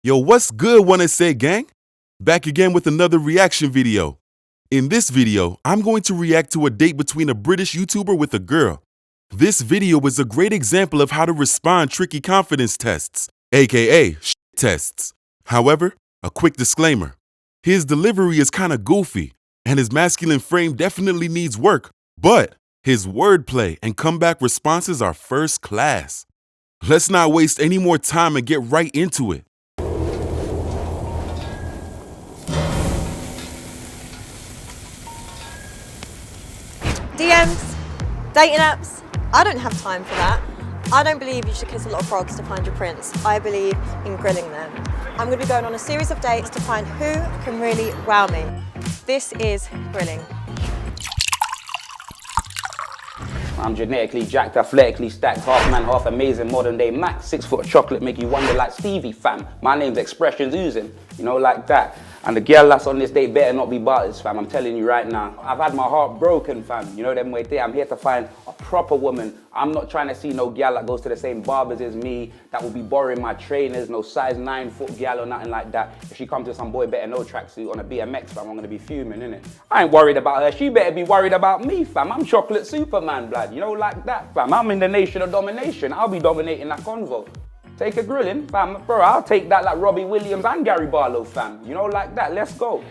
Yo, what's good, Wanna Say gang? Back again with another reaction video. In this video, I'm going to react to a date between a British YouTuber with a girl. This video is a great example of how to respond tricky confidence tests, aka tests. However, a quick disclaimer. His delivery is kinda goofy, and his masculine frame definitely needs work, but his wordplay and comeback responses are first class. Let's not waste any more time and get right into it. DMs, dating apps, I don't have time for that. I don't believe you should kiss a lot of frogs to find your prince. I believe in grilling them. I'm going to be going on a series of dates to find who can really wow me. This is grilling. I'm genetically jacked, athletically stacked, half man, half amazing, modern day Mac, 6 foot of chocolate, make you wonder like Stevie, fam. My name's Expressions Oozing, you know, like that. And the girl that's on this date better not be Barters, fam, I'm telling you right now. I've had my heart broken, fam, you know them way there. I'm here to find a proper woman. I'm not trying to see no girl that goes to the same barbers as me, that will be borrowing my trainers, no size 9 foot girl or nothing like that. If she comes to some boy better no tracksuit on a BMX, fam, I'm gonna be fuming, innit? I ain't worried about her, she better be worried about me, fam. I'm chocolate Superman, blood, you know, like that, fam. I'm in the nation of domination, I'll be dominating that convo. Take a grilling, fam, bro, I'll take that like Robbie Williams and Gary Barlow, fam. You know, like that, let's go.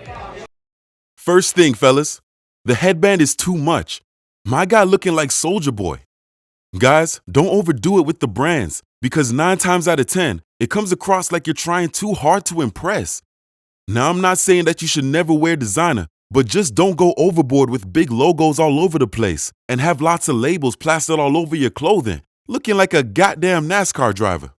First thing, fellas, the headband is too much. My guy looking like Soulja Boy. Guys, don't overdo it with the brands, because 9 times out of 10, it comes across like you're trying too hard to impress. Now, I'm not saying that you should never wear designer, but just don't go overboard with big logos all over the place and have lots of labels plastered all over your clothing, looking like a goddamn NASCAR driver.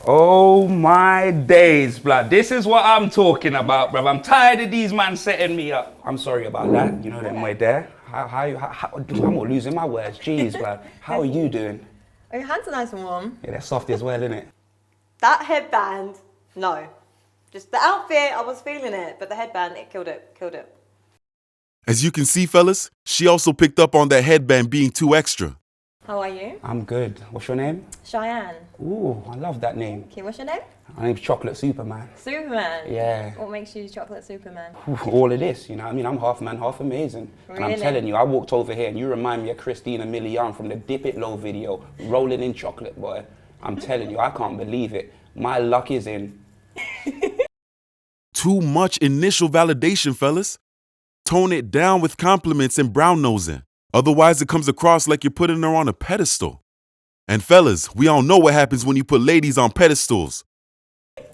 Oh my days, blood. This is what I'm talking about, bruv. I'm tired of these man setting me up. I'm sorry about that. You know them way there. I'm not losing my words. Jeez, blood. How are you doing? Oh, your hands are nice and warm. Yeah, they're soft as well, innit? That headband, no. Just the outfit, I was feeling it, but the headband, it killed it. As you can see, fellas, she also picked up on that headband being too extra. How are you? I'm good. What's your name? Cheyenne. Ooh, I love that name. Okay, what's your name? My name's Chocolate Superman. Superman? Yeah. What makes you chocolate Superman? All of this, you know what I mean? I'm half man, half amazing. Really? And I'm telling you, I walked over here and you remind me of Christina Milian from the Dip It Low video, rolling in chocolate, boy. I'm telling you, I can't believe it. My luck is in. Too much initial validation, fellas. Tone it down with compliments and brown nosing. Otherwise, it comes across like you're putting her on a pedestal. And fellas, we all know what happens when you put ladies on pedestals.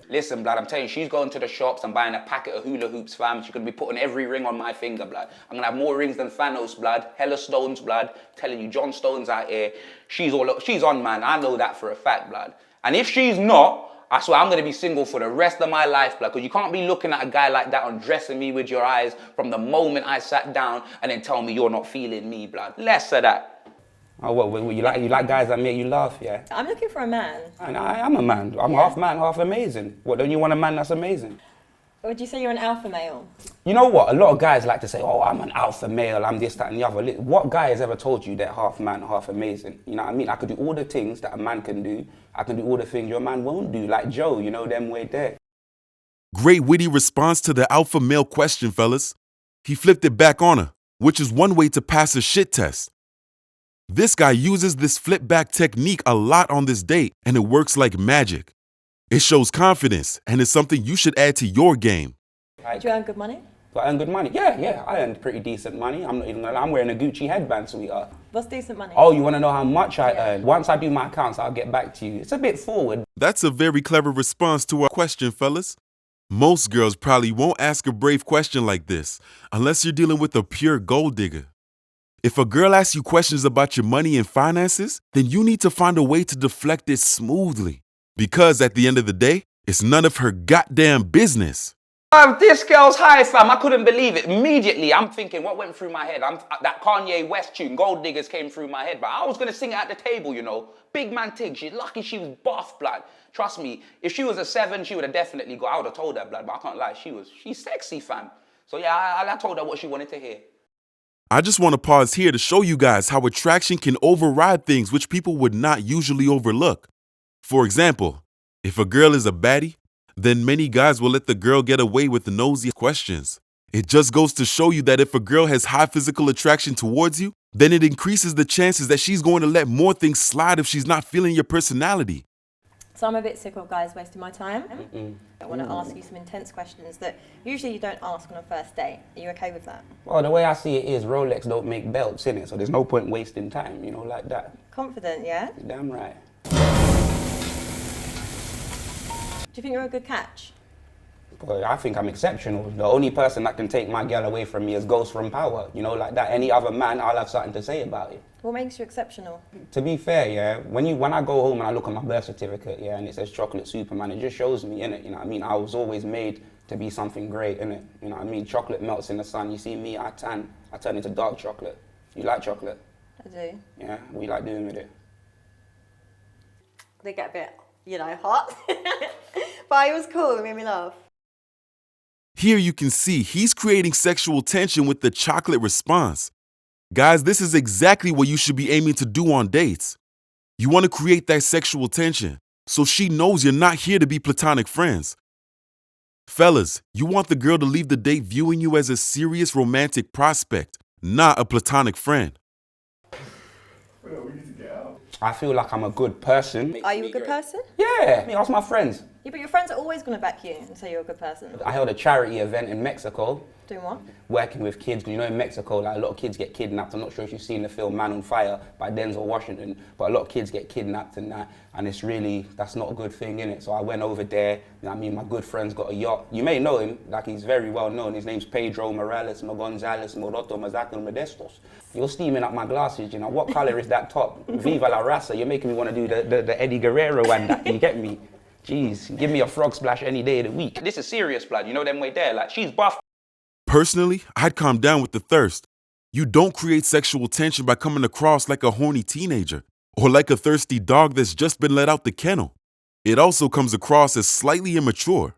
Listen, blood, I'm telling you, she's going to the shops and buying a packet of hula hoops, fam. She's going to be putting every ring on my finger, blood. I'm going to have more rings than Thanos, blood. Hella Stones, blood. Telling you, John Stones out here. She's on, man. I know that for a fact, blood. And if she's not, I swear I'm going to be single for the rest of my life, blood. Because you can't be looking at a guy like that undressing me with your eyes from the moment I sat down and then tell me you're not feeling me, blood. Less of that. Oh, well, you like guys that make you laugh, yeah? I'm looking for a man. And I am a man. I'm half man, half amazing. What, don't you want a man that's amazing? Would you say you're an alpha male? You know what? A lot of guys like to say, oh, I'm an alpha male, I'm this, that, and the other. What guy has ever told you they're half man, half amazing? You know what I mean? I could do all the things that a man can do. I can do all the things your man won't do, like Joe, you know, them way there. Great witty response to the alpha male question, fellas. He flipped it back on her, which is one way to pass a shit test. This guy uses this flip back technique a lot on this date, and it works like magic. It shows confidence, and it's something you should add to your game. Do you earn good money? Do I earn good money? Yeah, I earn pretty decent money. I'm not even gonna lie, I'm wearing a Gucci headband, sweetheart. What's decent money? Oh, you wanna know how much I earn? Once I do my accounts, I'll get back to you. It's a bit forward. That's a very clever response to our question, fellas. Most girls probably won't ask a brave question like this, unless you're dealing with a pure gold digger. If a girl asks you questions about your money and finances, then you need to find a way to deflect it smoothly. Because at the end of the day, it's none of her goddamn business. This girl's high, fam. I couldn't believe it. Immediately, I'm thinking, what went through my head? That Kanye West tune, Gold Diggers, came through my head. But I was going to sing it at the table, you know. Big man Tig, she's lucky she was buff, blood. Trust me, if she was a 7, she would have definitely got, I would have told her, blood. But I can't lie, she's sexy, fam. So yeah, I told her what she wanted to hear. I just want to pause here to show you guys how attraction can override things which people would not usually overlook. For example, if a girl is a baddie, then many guys will let the girl get away with the nosy questions. It just goes to show you that if a girl has high physical attraction towards you, then it increases the chances that she's going to let more things slide if she's not feeling your personality. So I'm a bit sick of guys wasting my time. I want to ask you some intense questions that usually you don't ask on a first date. Are you okay with that? Well, the way I see it is Rolex don't make belts, innit? So there's no point wasting time, you know, like that. Confident, yeah? Damn right. Do you think you're a good catch? Well, I think I'm exceptional. The only person that can take my girl away from me is Ghost from Power, you know, like that. Any other man, I'll have something to say about it. What makes you exceptional? To be fair, yeah, when I go home and I look at my birth certificate, yeah, and it says Chocolate Superman, it just shows me, innit, you know what I mean? I was always made to be something great, innit? You know what I mean? Chocolate melts in the sun. You see me, I tan. I turn into dark chocolate. You like chocolate? I do. Yeah, what you like doing with it? They get a bit, you know, hot. But it was cool, it made me laugh. Here you can see he's creating sexual tension with the chocolate response. Guys, this is exactly what you should be aiming to do on dates. You want to create that sexual tension so she knows you're not here to be platonic friends. Fellas, you want the girl to leave the date viewing you as a serious romantic prospect, not a platonic friend. I feel like I'm a good person. Are you a good person? Yeah, I mean, ask my friends. Yeah, but your friends are always going to back you and say you're a good person. I held a charity event in Mexico. Doing what? Working with kids, because you know in Mexico, like a lot of kids get kidnapped. I'm not sure if you've seen the film Man on Fire by Denzel Washington, but a lot of kids get kidnapped and that, and it's really, that's not a good thing, innit? So I went over there, you know what I mean, my good friend's got a yacht. You may know him, like he's very well known. His name's Pedro Morales Gonzalez Moroto Mazato Modestos. You're steaming up my glasses, you know. What color is that top? Viva la raza. You're making me want to do the Eddie Guerrero and that, you get me? Jeez, give me a frog splash any day of the week. This is serious blood, you know them way there, like she's buff. Personally, I'd calm down with the thirst. You don't create sexual tension by coming across like a horny teenager or like a thirsty dog that's just been let out the kennel. It also comes across as slightly immature.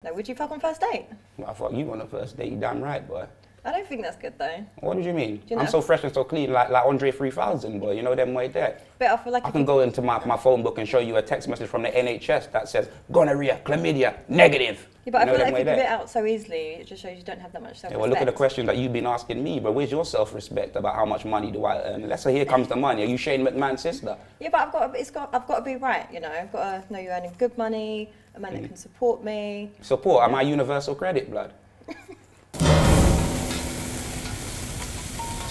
Now, would you fuck on first date? I thought you on the first date, you damn right, boy. I don't think that's good though. What did you mean? You know? I'm so fresh and so clean, like Andre 3000, boy. You know them way there. But I feel like I can go into my phone book and show you a text message from the NHS that says gonorrhea, chlamydia, negative. Yeah, but I You know feel them like if way you give there? it out so easily, it just shows you don't have that much self-respect. Yeah, well, look at the question that you've been asking me, but where's your self-respect about how much money do I earn? Let's say here comes the money. Are you Shane McMahon's sister? Yeah, but I've got to be right, you know. I've got to know you're earning good money, a man that can support me. Support? Am I universal credit, blood?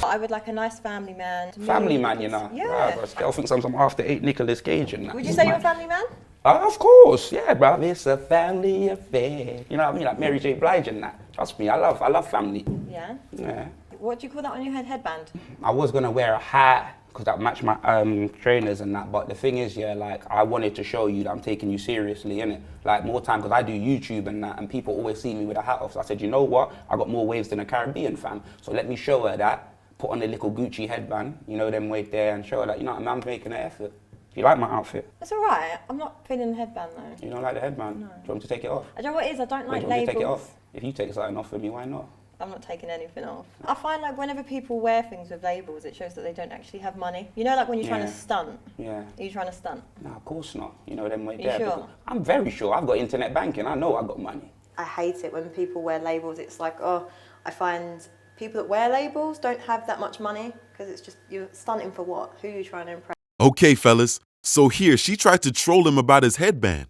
I would like a nice family man. Family man, you know? Yeah. Right, but still think I'm after 8 Nicolas Cage and that. Would you say you're a family man? Of course, yeah, bruv. It's a family affair. You know what I mean? Like Mary J. Blige and that. Trust me, I love family. Yeah. Yeah. What do you call that on your headband? I was gonna wear a hat because that matched my trainers and that. But the thing is, yeah, like I wanted to show you that I'm taking you seriously, innit? Like more time because I do YouTube and that, and people always see me with a hat off. So I said, you know what? I got more waves than a Caribbean fam. So let me show her that. Put on the little Gucci headband, you know, them way there, and show her that, you know, I'm making an effort. Do you like my outfit? That's all right. I'm not feeling the headband though. You don't like the headband? No. Do you want me to take it off? I don't know what it is. I don't like Do you want me labels. to take it off? If you take something off for me, why not? I'm not taking anything off. I find like whenever people wear things with labels, it shows that they don't actually have money. You know, like when you're trying to stunt. Yeah. Are you trying to stunt? No, of course not. You know, them way Are you there. sure? Because I'm very sure. I've got internet banking. I know I got money. I hate it when people wear labels. It's like, oh, I find people that wear labels don't have that much money because it's just, you're stunting for what? Who are you trying to impress? Okay, fellas. So here, she tried to troll him about his headband.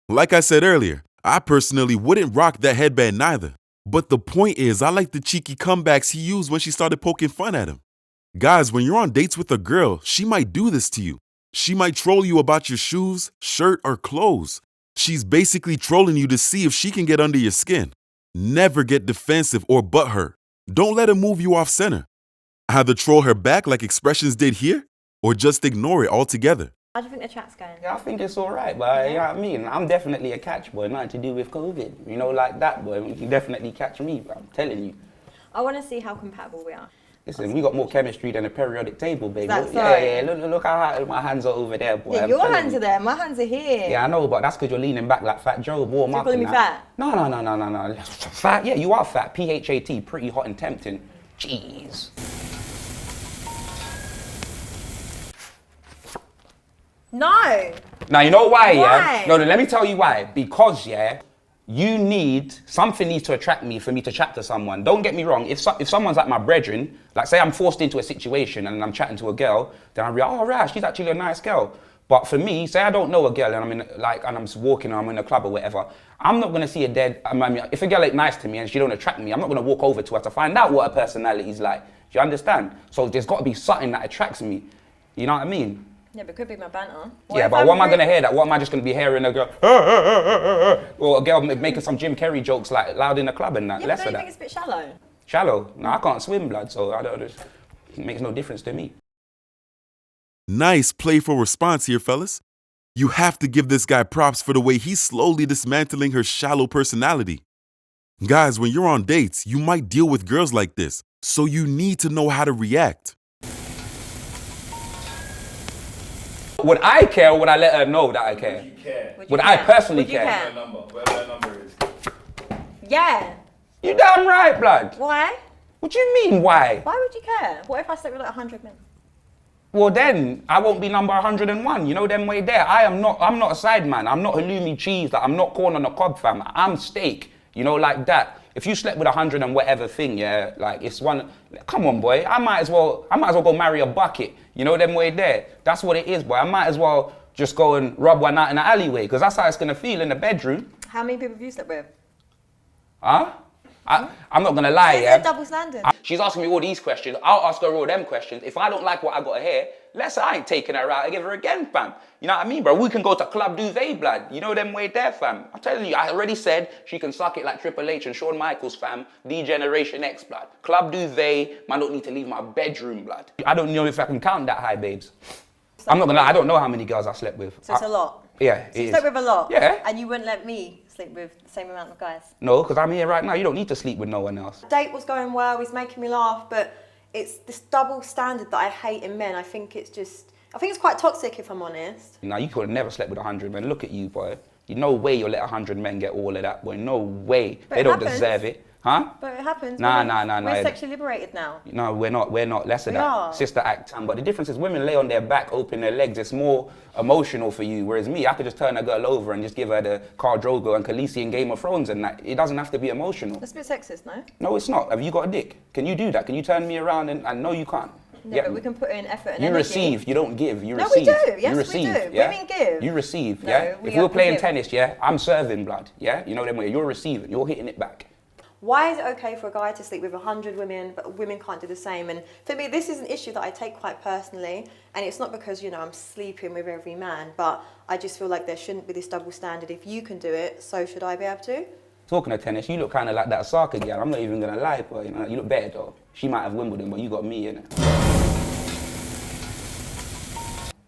Like I said earlier, I personally wouldn't rock that headband neither. But the point is, I like the cheeky comebacks he used when she started poking fun at him. Guys, when you're on dates with a girl, she might do this to you. She might troll you about your shoes, shirt, or clothes. She's basically trolling you to see if she can get under your skin. Never get defensive or butthurt. Don't let her move you off center. Either troll her back like Expressions did here, or just ignore it altogether. How do you think the chat's going? Yeah, I think it's all right, but you know what I mean? I'm definitely a catch boy, nothing to do with COVID. You know, like that, boy. You can definitely catch me, bro. I'm telling you. I want to see how compatible we are. Listen, we got more chemistry than a periodic table, baby. That's Yeah, right. yeah, look how high my hands are over there, boy. Yeah, I'm your telling hands you. are there, my hands are here. Yeah, I know, but that's because you're leaning back like Fat Joe, warm So up. you're calling and me that. fat? No. Fat? Yeah, you are fat. PHAT, pretty hot and tempting. Jeez. No. Now, you know why, Why? yeah? No, let me tell you why. Because, yeah, something needs to attract me for me to chat to someone. Don't get me wrong, if someone's like my brethren, like say I'm forced into a situation and I'm chatting to a girl, then I'll be like, oh, right, she's actually a nice girl. But for me, say I don't know a girl and I'm just walking or I'm in a club or whatever, I'm not gonna see a if a girl ain't nice to me and she don't attract me, I'm not gonna walk over to her to find out what her personality is like. Do you understand? So there's gotta be something that attracts me. You know what I mean? Yeah, but it could be my banter. Yeah, but what am I going to hear that? What am I just going to be hearing a girl, or a girl making some Jim Carrey jokes like loud in the club and that? Yeah, Less but of don't you think that. it's a bit shallow? Shallow? No, I can't swim, blood, so it makes no difference to me. Nice playful response here, fellas. You have to give this guy props for the way he's slowly dismantling her shallow personality. Guys, when you're on dates, you might deal with girls like this, so you need to know how to react. Would I care or would I let her know that I care? Would you care? Would I personally Would you care? care? Whatever her number is. Yeah. You damn right, blood. Why? What do you mean, why? Why would you care? What if I slept with like 100 men? Well, then I won't be number 101. You know them way there. I'm not a side man. I'm not halloumi cheese. Like, I'm not corn on the cob, fam. I'm steak. You know, like that. If you slept with 100 and whatever thing, yeah, like it's one. Come on, boy. I might as well go marry a bucket. You know them way there. That's what it is, boy. I might as well just go and rub one out in the alleyway, because that's how it's gonna feel in the bedroom. How many people have you slept with? Huh? I'm not gonna lie, It's yeah. a double standard. She's asking me all these questions. I'll ask her all them questions. If I don't like what I got to hear, let's say I ain't taking her out ever again, fam. You know what I mean, bro? We can go to Club Duvet, blood. You know them way there, fam. I'm telling you, I already said she can suck it like Triple H and Shawn Michaels, fam. D-Generation X, blood. Club Duvet, man don't need to leave my bedroom, blood. I don't know if I can count that high, babes. I'm not gonna lie, I don't know how many girls I slept with. So it's a lot. Yeah, So you slept with a lot? Yeah. And you wouldn't let me sleep with the same amount of guys? No, because I'm here right now. You don't need to sleep with no one else. The date was going well, he's making me laugh, but it's this double standard that I hate in men. I think it's quite toxic, if I'm honest. Now, you could have never slept with 100 men. Look at you, boy. You no way you'll let 100 men get all of that, boy. No way. But they it don't happens. deserve it. Huh? But it happens. Nah. We're sexually liberated now. No, we're not. Less of We that. are. Sister act. But the difference is women lay on their back, open their legs. It's more emotional for you. Whereas me, I could just turn a girl over and just give her the Khal Drogo and Khaleesi in Game of Thrones and that. It doesn't have to be emotional. That's a bit sexist, no? No, it's not. Have you got a dick? Can you do that? Can you turn me around and no, you can't. No, but we can put in effort and You energy. receive, you don't give. You No, we receive. do. Yes, you we receive, do. Yeah? Women give. You receive, No, yeah? we If we were have to playing give. tennis, yeah, I'm serving, blood, yeah? You know them way. You're receiving, you're hitting it back. Why is it okay for a guy to sleep with 100 women, but women can't do the same? And for me, this is an issue that I take quite personally. And it's not because, I'm sleeping with every man, but I just feel like there shouldn't be this double standard. If you can do it, so should I be able to? Talking of tennis, you look kind of like that Osaka girl. I'm not even going to lie, but you look better though. She might have Wimbledon, but you got me, innit?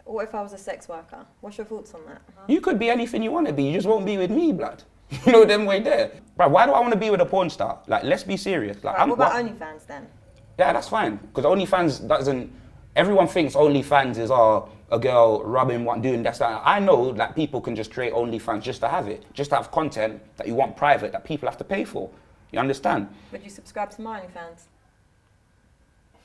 What if I was a sex worker? What's your thoughts on that? You could be anything you want to be. You just won't be with me, blood. You know them way there. Bro, why do I want to be with a porn star? Like, let's be serious. Like, Right, what about OnlyFans then? Yeah, that's fine. Because OnlyFans doesn't... Everyone thinks OnlyFans is a girl rubbing one, doing that. I know that people can just create OnlyFans just to have it. Just to have content that you want private, that people have to pay for. You understand? Would you subscribe to my OnlyFans?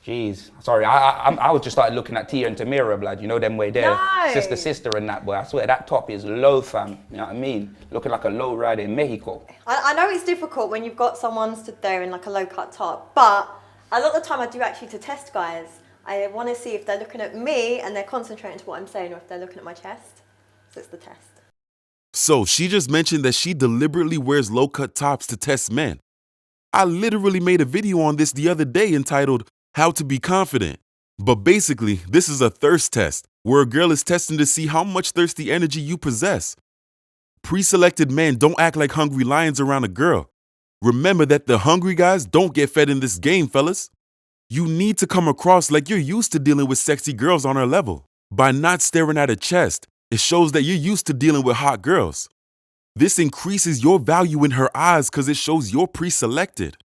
Jeez. Sorry, I was just started looking at Tia and Tamira, blood. You know them way there. No. Sister and that, boy. I swear, that top is low, fam. You know what I mean? Looking like a low rider in Mexico. I know it's difficult when you've got someone stood there in like a low cut top, but a lot of the time I do actually to test guys. I want to see if they're looking at me and they're concentrating to what I'm saying, or if they're looking at my chest. So it's the test. So she just mentioned that she deliberately wears low-cut tops to test men. I literally made a video on this the other day entitled How to Be Confident. But basically, this is a thirst test where a girl is testing to see how much thirsty energy you possess. Pre-selected men don't act like hungry lions around a girl. Remember that the hungry guys don't get fed in this game, fellas. You need to come across like you're used to dealing with sexy girls on her level. By not staring at her chest, it shows that you're used to dealing with hot girls. This increases your value in her eyes because it shows you're pre-selected.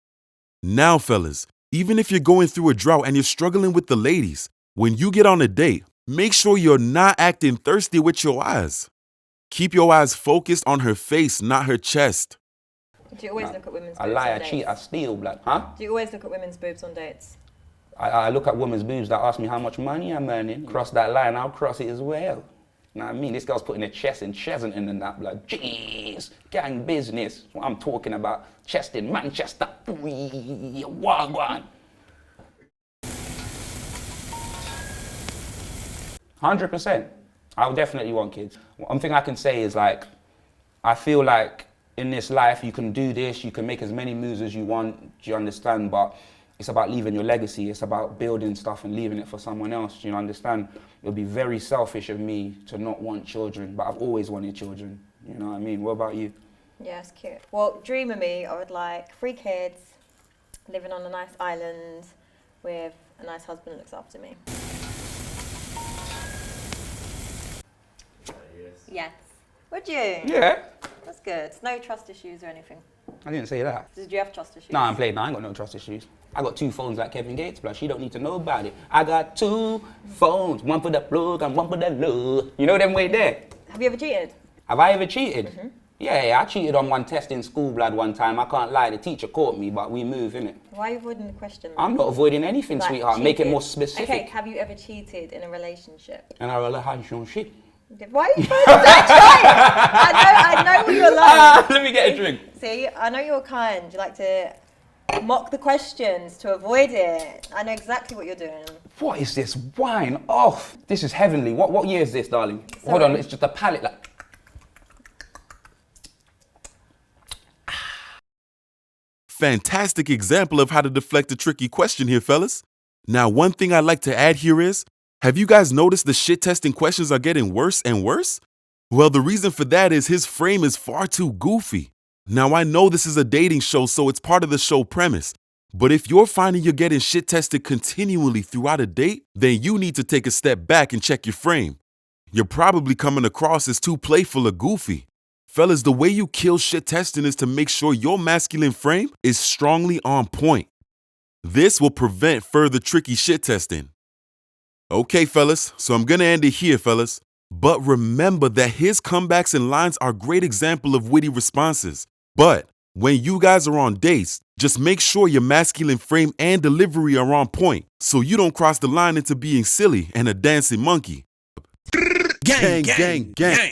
Now, fellas, even if you're going through a drought and you're struggling with the ladies, when you get on a date, make sure you're not acting thirsty with your eyes. Keep your eyes focused on her face, not her chest. Do you always look at women's I boobs lie, on I cheat, I dates? steal, blood. Huh? Do you always look at women's boobs on dates? I look at women's boobs that ask me how much money I'm earning. Cross that line, I'll cross it as well. You know what I mean? This girl's putting a chest in Chesington and that, blood. Jeez, gang business. What I'm talking about. Chest in Manchester. Wagwan. 100%. I would definitely want kids. One thing I can say is like, I feel like in this life you can do this, you can make as many moves as you want, do you understand? But it's about leaving your legacy, it's about building stuff and leaving it for someone else, do you understand? It would be very selfish of me to not want children, but I've always wanted children, you know what I mean? What about you? Yeah, it's cute. Well, dream of me, I would like 3 kids, living on a nice island with a nice husband that looks after me. Yes. Would you? Yeah. That's good. No trust issues or anything. I didn't say that. Did you have trust issues? Nah, I'm playing. Nah, I ain't got no trust issues. I got 2 phones like Kevin Gates, but she don't need to know about it. I got 2 phones, one for the plug and one for the love. You know them way there? Have you ever cheated? Have I ever cheated? Yeah, I cheated on one test in school, blood, one time. I can't lie, the teacher caught me, but we move, innit? Why are you avoiding the question? I'm not avoiding anything, Like, sweetheart. Make it cheated. more specific. Okay, have you ever cheated in a relationship? And I relationship. Why are you trying to don't try it? I know what you're like. Let me get a drink. See, I know you're kind. You like to mock the questions to avoid it. I know exactly what you're doing. What is this wine? Oh, this is heavenly. What year is this, darling? Hold on, it's just a palate. Like. Fantastic example of how to deflect a tricky question here, fellas. Now, one thing I'd like to add here is, have you guys noticed the shit testing questions are getting worse and worse? Well, the reason for that is his frame is far too goofy. Now, I know this is a dating show, so it's part of the show premise. But if you're finding you're getting shit tested continually throughout a date, then you need to take a step back and check your frame. You're probably coming across as too playful or goofy. Fellas, the way you kill shit testing is to make sure your masculine frame is strongly on point. This will prevent further tricky shit testing. Okay, fellas, so I'm gonna end it here, fellas. But remember that his comebacks and lines are a great example of witty responses. But when you guys are on dates, just make sure your masculine frame and delivery are on point so you don't cross the line into being silly and a dancing monkey. Gang, gang, gang.